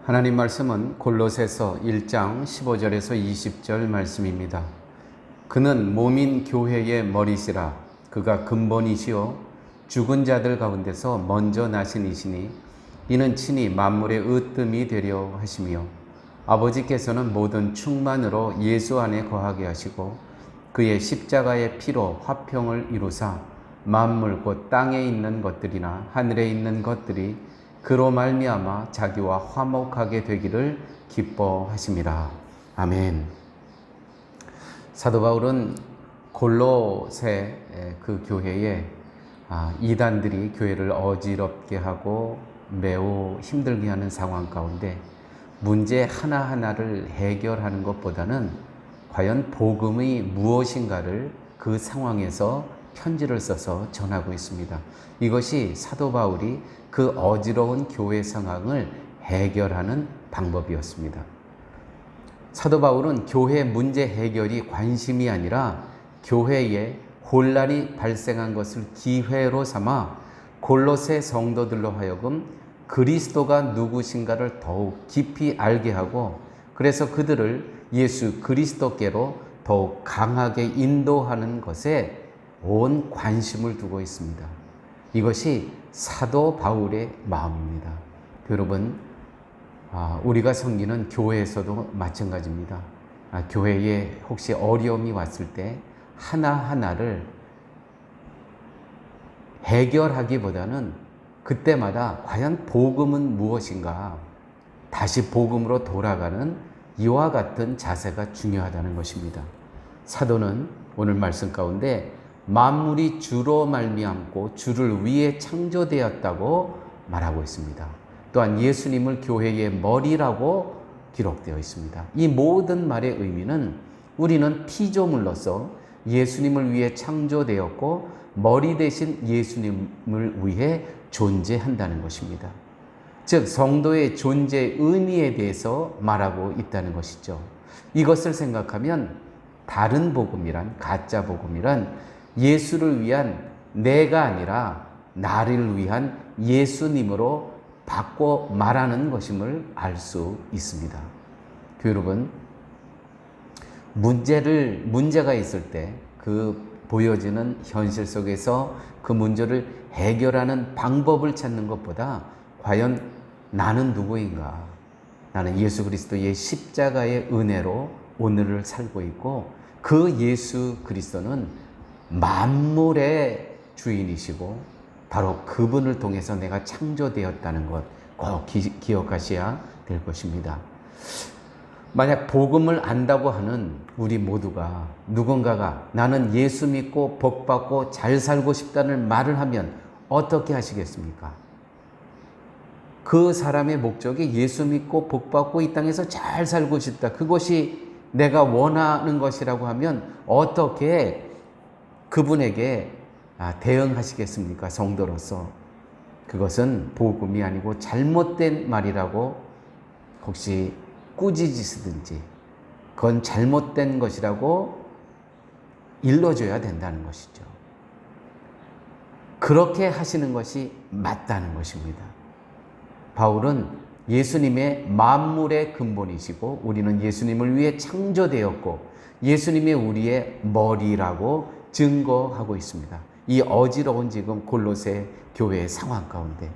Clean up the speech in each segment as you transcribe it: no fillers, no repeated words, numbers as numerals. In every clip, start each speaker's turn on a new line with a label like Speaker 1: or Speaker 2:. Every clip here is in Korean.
Speaker 1: 하나님 말씀은 골로새서 1장 15절에서 20절 말씀입니다. 그는 몸인 교회의 머리시라. 그가 근본이시요 죽은 자들 가운데서 먼저 나신 이시니 이는 친히 만물의 으뜸이 되려 하시며 아버지께서는 모든 충만으로 예수 안에 거하게 하시고 그의 십자가의 피로 화평을 이루사 만물 곧 땅에 있는 것들이나 하늘에 있는 것들이 그로 말미암아 자기와 화목하게 되기를 기뻐하심이라. 아멘. 사도 바울은 골로새 그 교회에 이단들이 교회를 어지럽게 하고 매우 힘들게 하는 상황 가운데 문제 하나하나를 해결하는 것보다는 과연 복음이 무엇인가를 그 상황에서 편지를 써서 전하고 있습니다. 이것이 사도 바울이 그 어지러운 교회 상황을 해결하는 방법이었습니다. 사도 바울은 교회 문제 해결이 관심이 아니라 교회에 혼란이 발생한 것을 기회로 삼아 골로새 성도들로 하여금 그리스도가 누구신가를 더욱 깊이 알게 하고 그래서 그들을 예수 그리스도께로 더욱 강하게 인도하는 것에 온 관심을 두고 있습니다. 이것이 사도 바울의 마음입니다. 여러분, 우리가 섬기는 교회에서도 마찬가지입니다. 교회에 혹시 어려움이 왔을 때 하나하나를 해결하기보다는 그때마다 과연 복음은 무엇인가 다시 복음으로 돌아가는 이와 같은 자세가 중요하다는 것입니다. 사도는 오늘 말씀 가운데 만물이 주로 말미암고 주를 위해 창조되었다고 말하고 있습니다. 또한 예수님을 교회의 머리라고 기록되어 있습니다. 이 모든 말의 의미는 우리는 피조물로서 예수님을 위해 창조되었고 머리 대신 예수님을 위해 존재한다는 것입니다. 즉 성도의 존재 의미에 대해서 말하고 있다는 것이죠. 이것을 생각하면 다른 복음이란 가짜 복음이란 예수를 위한 내가 아니라 나를 위한 예수님으로 바꿔 말하는 것임을 알 수 있습니다. 여러분, 문제가 있을 때 그 보여지는 현실 속에서 그 문제를 해결하는 방법을 찾는 것보다 과연 나는 누구인가? 나는 예수 그리스도의 십자가의 은혜로 오늘을 살고 있고 그 예수 그리스도는 만물의 주인이시고 바로 그분을 통해서 내가 창조되었다는 것 꼭 기억하셔야 될 것입니다. 만약 복음을 안다고 하는 우리 모두가 누군가가 나는 예수 믿고 복 받고 잘 살고 싶다는 말을 하면 어떻게 하시겠습니까? 그 사람의 목적이 예수 믿고 복 받고 이 땅에서 잘 살고 싶다. 그것이 내가 원하는 것이라고 하면 어떻게 그분에게 대응하시겠습니까? 성도로서. 그것은 복음이 아니고 잘못된 말이라고 혹시 꾸짖으시든지 그건 잘못된 것이라고 일러줘야 된다는 것이죠. 그렇게 하시는 것이 맞다는 것입니다. 바울은 예수님의 만물의 근본이시고 우리는 예수님을 위해 창조되었고 예수님이 우리의 머리라고 증거하고 있습니다. 이 어지러운 지금 골로새 교회의 상황 가운데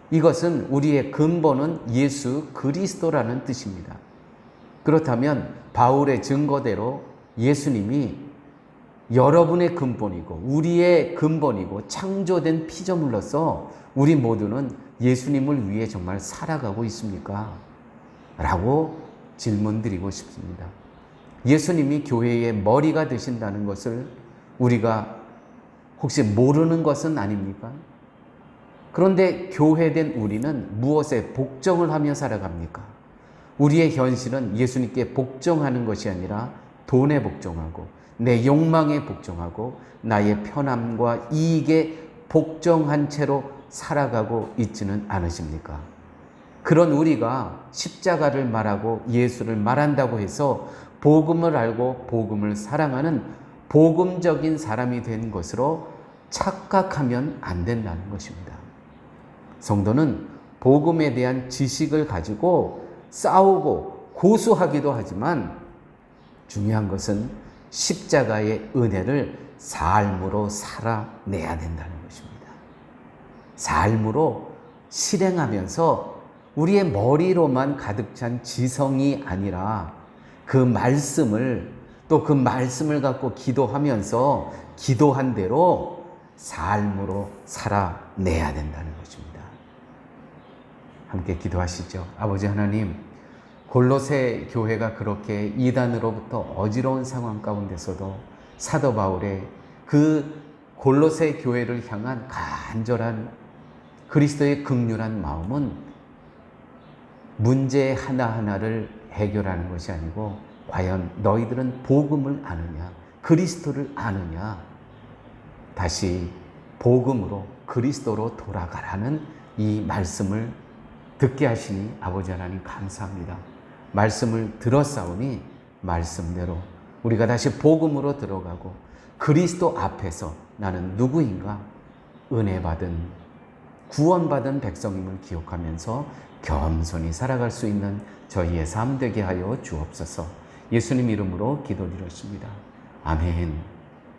Speaker 1: 이것은 우리의 근본은 예수 그리스도라는 뜻입니다. 그렇다면 바울의 증거대로 예수님이 여러분의 근본이고 우리의 근본이고 창조된 피조물로서 우리 모두는 예수님을 위해 정말 살아가고 있습니까? 라고 질문드리고 싶습니다. 예수님이 교회의 머리가 되신다는 것을 우리가 혹시 모르는 것은 아닙니까? 그런데 교회된 우리는 무엇에 복종을 하며 살아갑니까? 우리의 현실은 예수님께 복종하는 것이 아니라 돈에 복종하고 내 욕망에 복종하고 나의 편함과 이익에 복종한 채로 살아가고 있지는 않으십니까? 그런 우리가 십자가를 말하고 예수를 말한다고 해서 복음을 알고 복음을 사랑하는 복음적인 사람이 된 것으로 착각하면 안 된다는 것입니다. 성도는 복음에 대한 지식을 가지고 싸우고 고수하기도 하지만 중요한 것은 십자가의 은혜를 삶으로 살아내야 된다는 것입니다. 삶으로 실행하면서 우리의 머리로만 가득 찬 지성이 아니라 그 말씀을 또 그 말씀을 갖고 기도하면서 기도한 대로 삶으로 살아내야 된다는 것입니다. 함께 기도하시죠. 아버지 하나님, 골로새 교회가 그렇게 이단으로부터 어지러운 상황 가운데서도 사도 바울의 그 골로새 교회를 향한 간절한 그리스도의 긍휼한 마음은 문제 하나하나를 해결하는 것이 아니고 과연 너희들은 복음을 아느냐, 그리스도를 아느냐, 다시 복음으로 그리스도로 돌아가라는 이 말씀을 듣게 하시니 아버지 하나님 감사합니다. 말씀을 들었사오니 말씀대로 우리가 다시 복음으로 들어가고 그리스도 앞에서 나는 누구인가 은혜 받은 구원받은 백성임을 기억하면서 겸손히 살아갈 수 있는 저희의 삶 되게 하여 주옵소서. 예수님 이름으로 기도드렸습니다. 아멘.